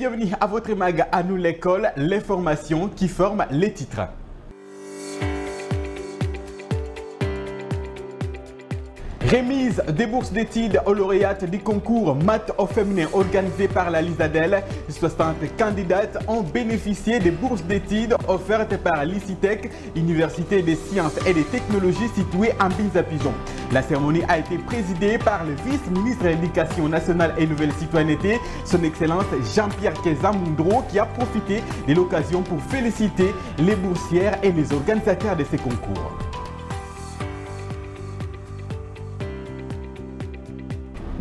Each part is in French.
bienvenue à votre mag à nous l'école, l'information qui forme les titres. Remise des bourses d'études aux lauréates du concours maths au féminin organisé par la Lisadel. 60 candidates ont bénéficié des bourses d'études offertes par l'ICITEC, Université des sciences et des technologies située en Binza-Pison. La cérémonie a été présidée par le vice-ministre de l'Éducation nationale et nouvelle citoyenneté, son Excellence Jean-Pierre Keza-Mundro, qui a profité de l'occasion pour féliciter les boursières et les organisateurs de ces concours.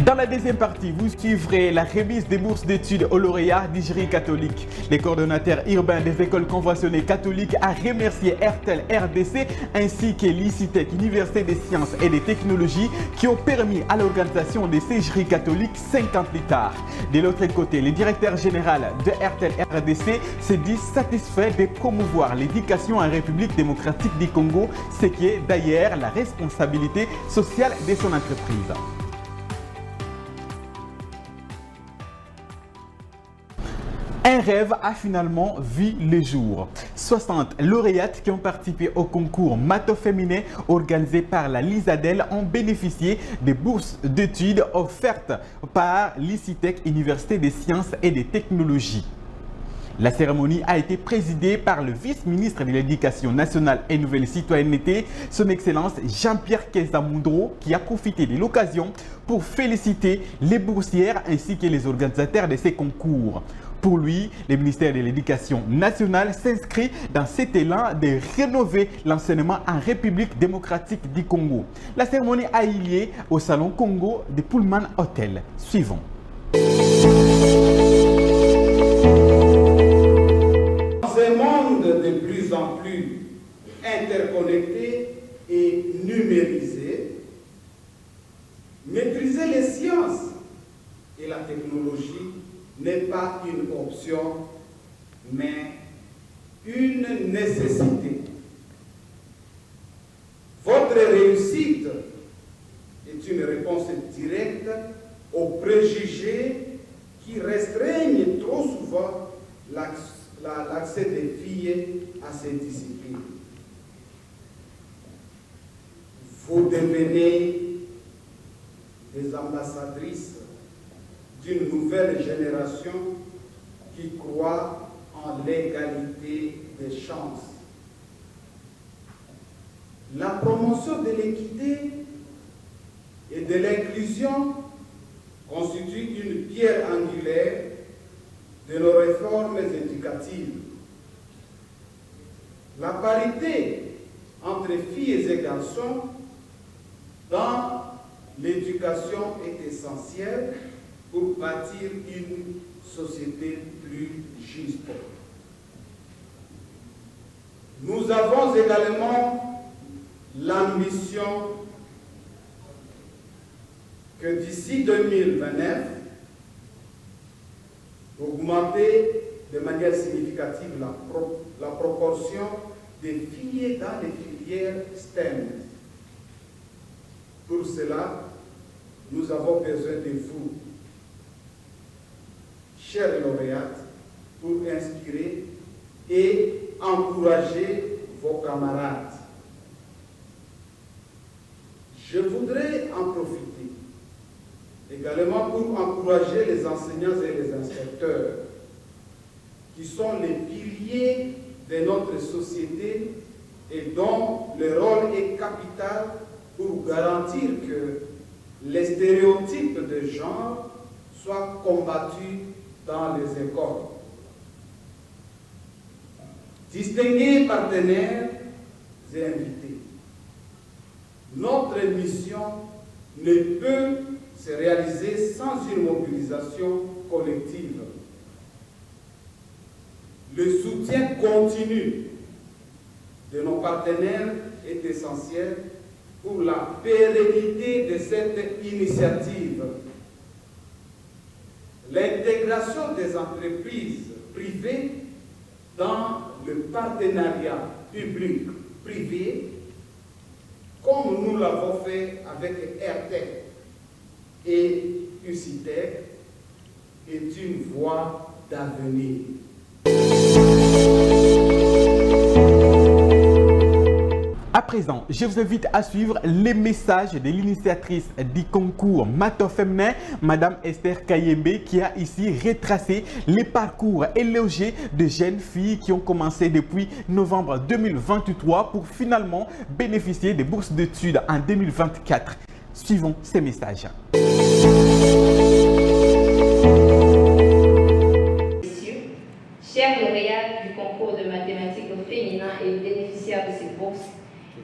Dans la deuxième partie, vous suivrez la remise des bourses d'études aux lauréats du jury catholique. Les coordonnateurs urbains des écoles conventionnées catholiques a remercié RTL RDC ainsi que l'ICITEC, Université des sciences et des technologies, qui ont permis à l'organisation de ces jurys catholiques 5 ans plus tard. De l'autre côté, le directeur général de RTL RDC se dit satisfait de promouvoir l'éducation en République démocratique du Congo, ce qui est d'ailleurs la responsabilité sociale de son entreprise. Un rêve a finalement vu le jour. 60 lauréates qui ont participé au concours maths féminin organisé par la Lisadel ont bénéficié des bourses d'études offertes par l'ICITEC, Université des sciences et des technologies. La cérémonie a été présidée par le vice-ministre de l'Éducation nationale et nouvelle citoyenneté, son Excellence Jean-Pierre Keza-Mundro, qui a profité de l'occasion pour féliciter les boursières ainsi que les organisateurs de ces concours. Pour lui, le ministère de l'Éducation nationale s'inscrit dans cet élan de rénover l'enseignement en République démocratique du Congo. La cérémonie a eu lieu au Salon Congo de Pullman Hotel. Suivons. Dans un monde de plus en plus interconnecté et numérisé, maîtriser les sciences et la technologie n'est pas une option, mais une nécessité. Votre réussite est une réponse directe aux préjugés qui restreignent trop souvent l'accès des filles à ces disciplines. Vous devenez des ambassadrices d'une nouvelle génération qui croit en l'égalité des chances. La promotion de l'équité et de l'inclusion constitue une pierre angulaire de nos réformes éducatives. La parité entre filles et garçons dans l'éducation est essentielle pour bâtir une société plus juste. Nous avons également l'ambition que d'ici 2029, augmenter de manière significative la proportion des filles dans les filières STEM. Pour cela, nous avons besoin de vous, chers lauréates, pour inspirer et encourager vos camarades. Je voudrais en profiter également pour encourager les enseignants et les inspecteurs qui sont les piliers de notre société et dont le rôle est capital pour garantir que les stéréotypes de genre soient combattus dans les écoles. Distingués partenaires et invités, notre mission ne peut se réaliser sans une mobilisation collective. Le soutien continu de nos partenaires est essentiel pour la pérennité de cette initiative. L'intégration des entreprises privées dans le partenariat public-privé, comme nous l'avons fait avec RTL et UCITEC, est une voie d'avenir. À présent, je vous invite à suivre les messages de l'initiatrice du concours Mato Féminin, Madame Esther Kayembe, qui a ici retracé les parcours élogieux de jeunes filles qui ont commencé depuis novembre 2023 pour finalement bénéficier des bourses d'études en 2024. Suivons ces messages. Messieurs, chers lauréats du concours de mathématiques au féminin et bénéficiaires de ces bourses,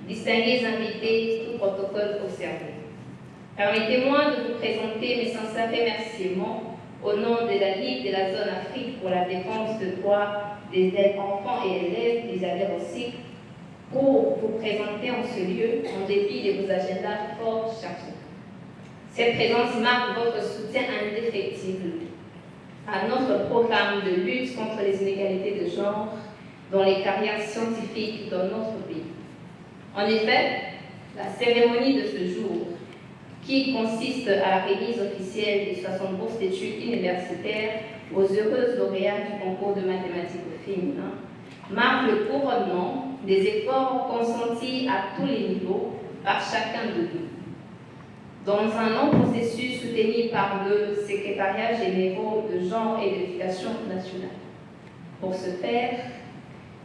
distingués invités, tout protocole observé. Permettez-moi de vous présenter mes sincères remerciements au nom de la Ligue de la zone Afrique pour la défense de droits des enfants et élèves d'Isabelle Rossi pour vous présenter en ce lieu en dépit de vos agendas fort chargés. Cette présence marque votre soutien indéfectible à notre programme de lutte contre les inégalités de genre dans les carrières scientifiques dans notre pays. En effet, la cérémonie de ce jour, qui consiste à la remise officielle des 60 bourses d'études universitaires aux heureuses lauréats du concours de mathématiques au féminin, marque le couronnement des efforts consentis à tous les niveaux par chacun de nous. Dans un long processus soutenu par le secrétariat général de genre et d'éducation nationale. Pour ce faire,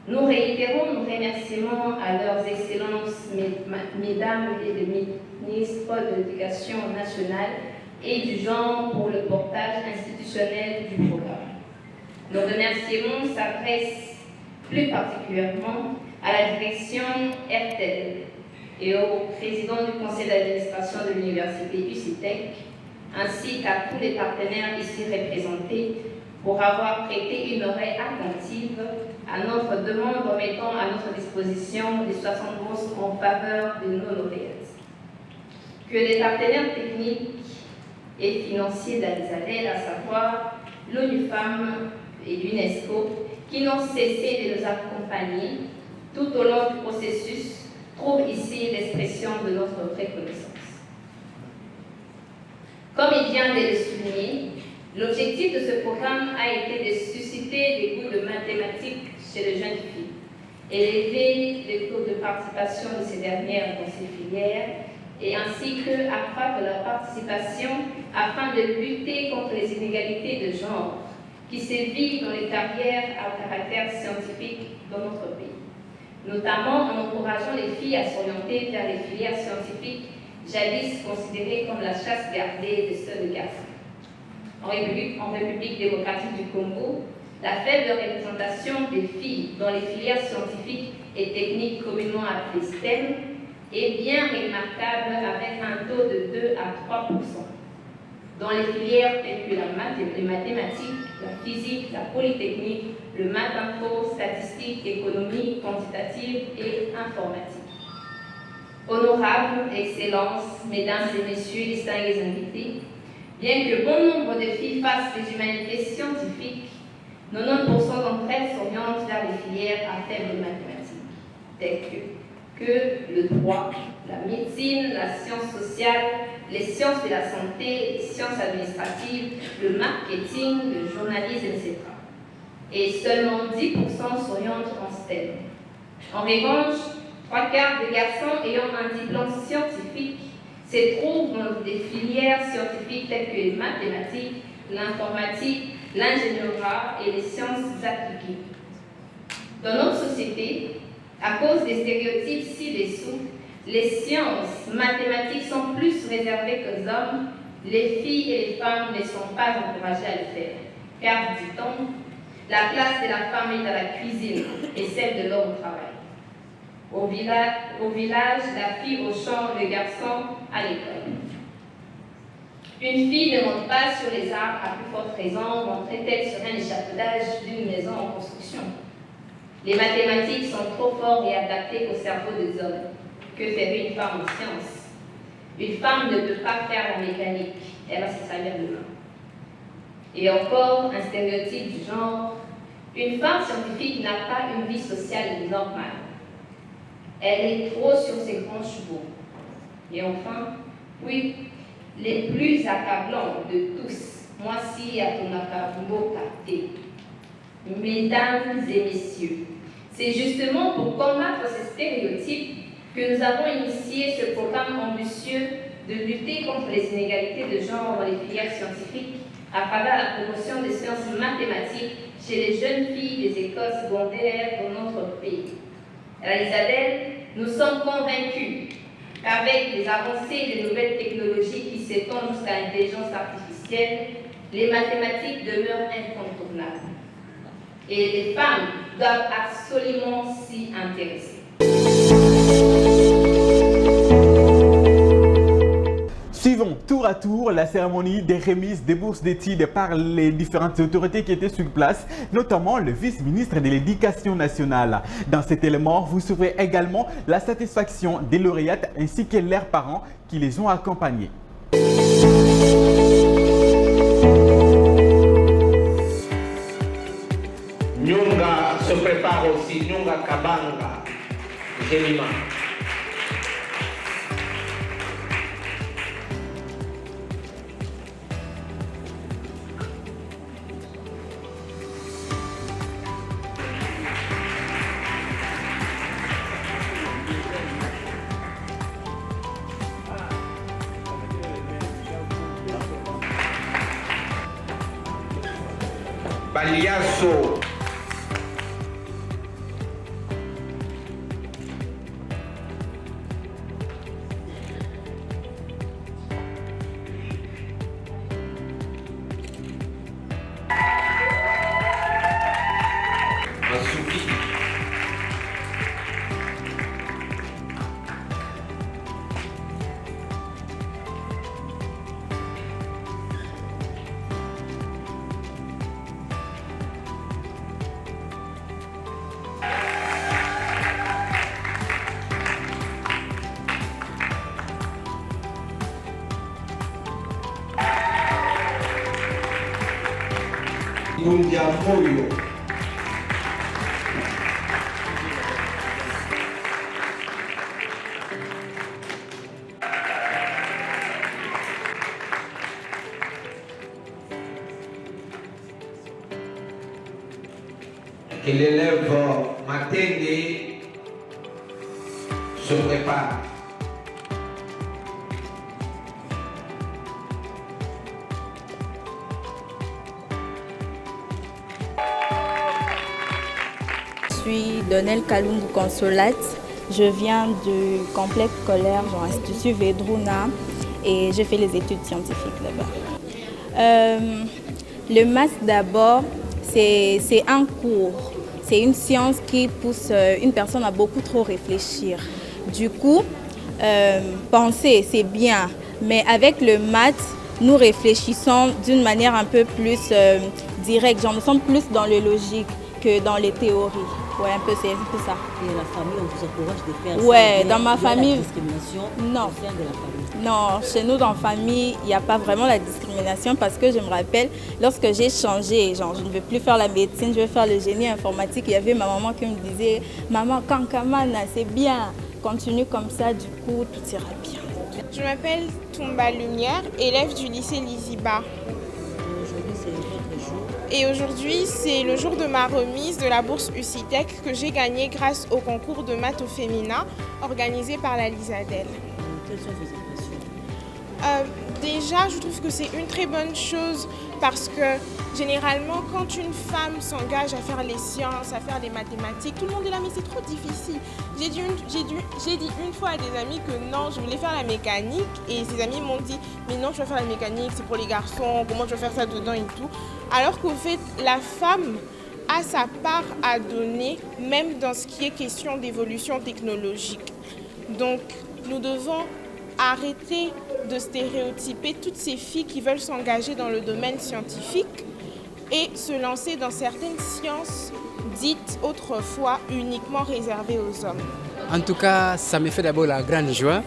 nous réitérons nos remerciements à leurs excellences, mesdames et les ministres de l'Éducation nationale et du genre pour le portage institutionnel du programme. Nos remerciements s'adressent plus particulièrement à la direction RTL et au président du conseil d'administration de l'université UCTEC, ainsi qu'à tous les partenaires ici représentés pour avoir prêté une oreille attentive à notre demande en mettant à notre disposition les 60 bourses en faveur de nos lauréates. Que les partenaires techniques et financiers d'Alizadel, à savoir l'ONU Femmes et l'UNESCO, qui n'ont cessé de nous accompagner tout au long du processus, trouvent ici l'expression de notre reconnaissance. Comme il vient de le souligner, l'objectif de ce programme a été de susciter des goûts de mathématiques chez les jeunes filles, élever les taux de participation de ces dernières dans ces filières et ainsi qu'accroître leur participation afin de lutter contre les inégalités de genre qui sévissent dans les carrières à caractère scientifique dans notre pays, notamment en encourageant les filles à s'orienter vers les filières scientifiques jadis considérées comme la chasse gardée des seuls garçons. En République démocratique du Congo, la faible représentation des filles dans les filières scientifiques et techniques communément appelées STEM est bien remarquable avec un taux de 2 à 3%. Dans les filières telles que les mathématiques, la physique, la polytechnique, le maths info, statistique, économie, quantitative et informatique. Honorables, Excellences, Mesdames et Messieurs, distingués invités, bien que bon nombre de filles fassent des humanités scientifiques, 90% d'entre elles s'orientent vers les filières à faible mathématiques, telles que le droit, la médecine, la science sociale, les sciences de la santé, les sciences administratives, le marketing, le journalisme, etc. Et seulement 10% s'orientent en STEM. En revanche, 3/4 des garçons ayant un diplôme scientifique se trouvent dans des filières scientifiques telles que les mathématiques, l'informatique, l'ingénierie et les sciences appliquées. Dans notre société, à cause des stéréotypes ci-dessous, les sciences mathématiques sont plus réservées qu'aux hommes, les filles et les femmes ne sont pas encouragées à le faire. Car, dit-on, la place de la femme est à la cuisine et celle de l'homme au travail. Au village, la fille au champ, le garçon à l'école. Une fille ne monte pas sur les arbres à plus forte raison, monterait-elle sur un échafaudage d'une maison en construction. Les mathématiques sont trop fortes et adaptées au cerveau des hommes. Que ferait une femme en sciences? Une femme ne peut pas faire en mécanique, elle a ses salaires de main. Et encore, un stéréotype du genre, une femme scientifique n'a pas une vie sociale normale. Elle est trop sur ses grands chevaux. Et enfin, oui, les plus accablants de tous, Mwasi Atonaka Mboka Te. Mesdames et messieurs, c'est justement pour combattre ces stéréotypes que nous avons initié ce programme ambitieux de lutter contre les inégalités de genre dans les filières scientifiques à travers la promotion des sciences mathématiques chez les jeunes filles des écoles secondaires dans notre pays. À la Lisadel, nous sommes convaincus qu'avec les avancées et les nouvelles technologies qui s'étendent jusqu'à l'intelligence artificielle, les mathématiques demeurent incontournables. Et les femmes doivent absolument s'y intéresser. Suivons tour à tour la cérémonie des remises des bourses d'études par les différentes autorités qui étaient sur place, notamment le vice-ministre de l'Éducation nationale. Dans cet élément, vous trouverez également la satisfaction des lauréates ainsi que leurs parents qui les ont accompagnés. Nyunga se prépare aussi, Nyunga Kabanga, Jelima. Baliaso. Moyo. Que l'élève Matende se prépare. Je suis Donnel Kalungu Consolate. Je viens du complexe scolaire genre Institut Vedruna et je fais les études scientifiques là-bas. Le maths d'abord, c'est un cours. C'est une science qui pousse une personne à beaucoup trop réfléchir. Du coup, penser, c'est bien, mais avec le maths, nous réfléchissons d'une manière un peu plus directe. Genre, nous sommes plus dans le logique que dans les théories. Ouais, un peu, c'est un peu ça. Et la famille, on vous encourage de faire ça? Ouais, dans ma famille, la discrimination non. au sein de la famille? Non, chez nous, dans la famille, il n'y a pas vraiment la discrimination parce que je me rappelle, lorsque j'ai changé, genre, je ne veux plus faire la médecine, je veux faire le génie informatique, il y avait ma maman qui me disait « Maman, Kankamana, c'est bien, continue comme ça, du coup, tout ira bien. » Je m'appelle Toumba Lumière, élève du lycée Liziba. Aujourd'hui, c'est votre jour. Et aujourd'hui, c'est le jour de ma remise de la bourse UCITEC que j'ai gagnée grâce au concours de maths au féminin organisé par la Lisadel. Quelles sont vos impressions? Déjà, je trouve que c'est une très bonne chose parce que généralement, quand une femme s'engage à faire les sciences, à faire les mathématiques, tout le monde est là, mais c'est trop difficile. J'ai dit une fois à des amis que non, je voulais faire la mécanique et ces amis m'ont dit « mais non, tu vas faire la mécanique, c'est pour les garçons, comment tu vas faire ça dedans et tout ». Alors qu'au fait, la femme a sa part à donner, même dans ce qui est question d'évolution technologique. Donc, nous devons arrêter de stéréotyper toutes ces filles qui veulent s'engager dans le domaine scientifique et se lancer dans certaines sciences dites autrefois uniquement réservées aux hommes. En tout cas, ça me fait d'abord la grande joie